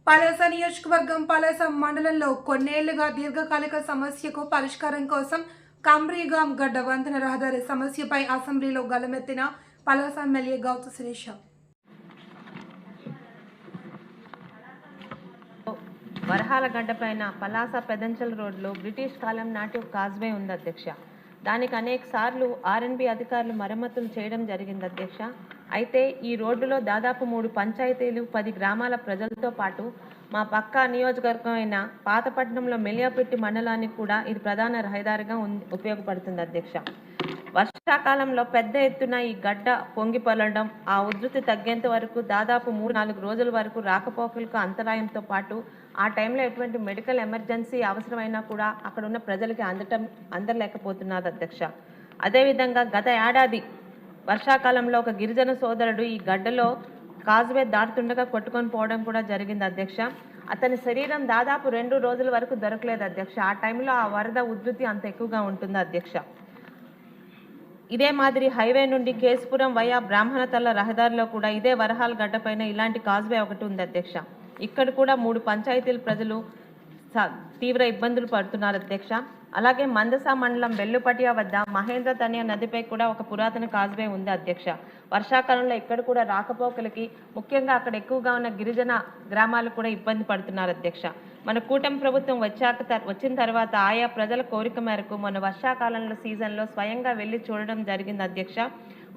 పలాస నియోజకవర్గం పలాస మండలంలో కొన్నేళ్లుగా దీర్ఘకాలిక సమస్యకు పరిష్కారం కోసం కంబ్రీగాం గడ్డ వంతెన రహదారి సమస్యపై అసెంబ్లీలో గలమెత్తిన పలాస ఎమ్మెల్యే గౌతు శిరీష. వరహాల గడ్డపైన పలాస పెదంచల్ రోడ్లో బ్రిటిష్ కాలం నాటి కాజ్వే ఉంది అధ్యక్ష. దానికి అనేక సార్లు ఆర్ఎన్బి అధికారులు మరమ్మతులు చేయడం జరిగింది అధ్యక్ష. అయితే ఈ రోడ్డులో దాదాపు 3 పంచాయతీలు 10 గ్రామాల ప్రజలతో పాటు మా పక్క నియోజకవర్గం అయిన పాతపట్నంలో మెలియాపెట్టి మండలానికి కూడా ఇది ప్రధాన రహదారిగా ఉపయోగపడుతుంది అధ్యక్ష. వర్షాకాలంలో పెద్ద ఎత్తున ఈ గడ్డ పొంగి పొరలడం, ఆ ఉధృతి తగ్గేంత వరకు దాదాపు 3-4 రోజుల వరకు రాకపోకలకు అంతరాయంతో పాటు ఆ టైంలో ఎటువంటి మెడికల్ ఎమర్జెన్సీ అవసరమైనా కూడా అక్కడ ఉన్న ప్రజలకి అందలేకపోతున్నది అధ్యక్ష. అదేవిధంగా గత ఏడాది వర్షాకాలంలో ఒక గిరిజన సోదరుడు ఈ గడ్డలో కాజ్వే దాటుతుండగా కొట్టుకొని పోవడం కూడా జరిగింది అధ్యక్ష. అతని శరీరం దాదాపు 2 రోజుల వరకు దొరకలేదు అధ్యక్ష. ఆ టైంలో ఆ వరద ఉధృతి అంత ఎక్కువగా ఉంటుంది అధ్యక్ష. ఇదే మాదిరి హైవే నుండి కేశపురం వయా బ్రాహ్మణతల్ల రహదారిలో కూడా ఇదే వరహాల గడ్డపైన ఇలాంటి కాజ్వే ఒకటి ఉంది అధ్యక్ష. ఇక్కడ కూడా 3 పంచాయతీల ప్రజలు తీవ్ర ఇబ్బందులు పడుతున్నారు అధ్యక్ష. అలాగే మందస మండలం బెల్లుపటియా వద్ద మహేంద్ర తనయ నదిపై కూడా ఒక పురాతన కాజ్వే ఉంది అధ్యక్ష. వర్షాకాలంలో ఇక్కడ కూడా రాకపోకలకి ముఖ్యంగా అక్కడ ఎక్కువగా ఉన్న గిరిజన గ్రామాలు కూడా ఇబ్బంది పడుతున్నారు అధ్యక్ష. మన కూటమి ప్రభుత్వం వచ్చిన తర్వాత ఆయా ప్రజల కోరిక మేరకు మన వర్షాకాలంలో సీజన్లో స్వయంగా వెళ్ళి చూడడం జరిగింది అధ్యక్ష.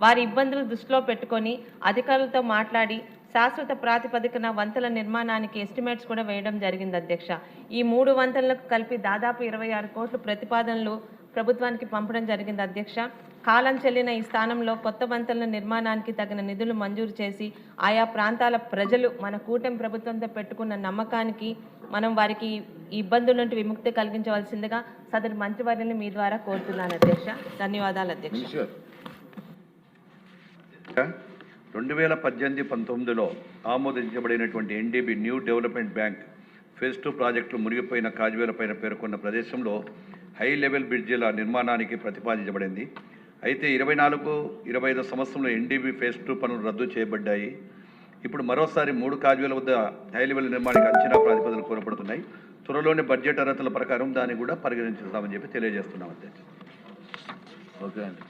వారి ఇబ్బందులు దృష్టిలో పెట్టుకొని అధికారులతో మాట్లాడి శాశ్వత ప్రాతిపదికన వంతెల నిర్మాణానికి ఎస్టిమేట్స్ కూడా వేయడం జరిగింది అధ్యక్ష. ఈ 3 వంతెనలకు కలిపి దాదాపు 26 కోట్ల ప్రతిపాదనలు ప్రభుత్వానికి పంపడం జరిగింది అధ్యక్ష. కాలం చెల్లిన ఈ స్థానంలో కొత్త వంతెనల నిర్మాణానికి తగిన నిధులు మంజూరు చేసి ఆయా ప్రాంతాల ప్రజలు మన కూటమి ప్రభుత్వంతో పెట్టుకున్న నమ్మకానికి మనం వారికి ఈ ఇబ్బందుల నుండి విముక్తి కలిగించవలసిందిగా సదరు మంత్రివర్యులను మీ ద్వారా కోరుతున్నాను అధ్యక్ష. ధన్యవాదాలు అధ్యక్ష. 2018-19లో ఆమోదించబడినటువంటి NDB new development bank phase 2 ప్రాజెక్టులు మునిగిపోయిన కాజ్వేలపైన పేర్కొన్న ప్రదేశంలో హై లెవెల్ బ్రిడ్జిల నిర్మాణానికి ప్రతిపాదించబడింది. అయితే 24-25 సంవత్సరంలో ఎన్డీబీ ఫేజ్ 2 పనులు రద్దు చేయబడ్డాయి. ఇప్పుడు మరోసారి 3 కాజ్వేల వద్ద హై లెవెల్ నిర్మాణానికి అంచనా ప్రాతిపదనలు కోరబడుతున్నాయి. త్వరలోని బడ్జెట్ అర్హతల ప్రకారం దాన్ని కూడా పరిగణించుతామని చెప్పి తెలియజేస్తున్నాం అధ్యక్ష. ఓకే అండి.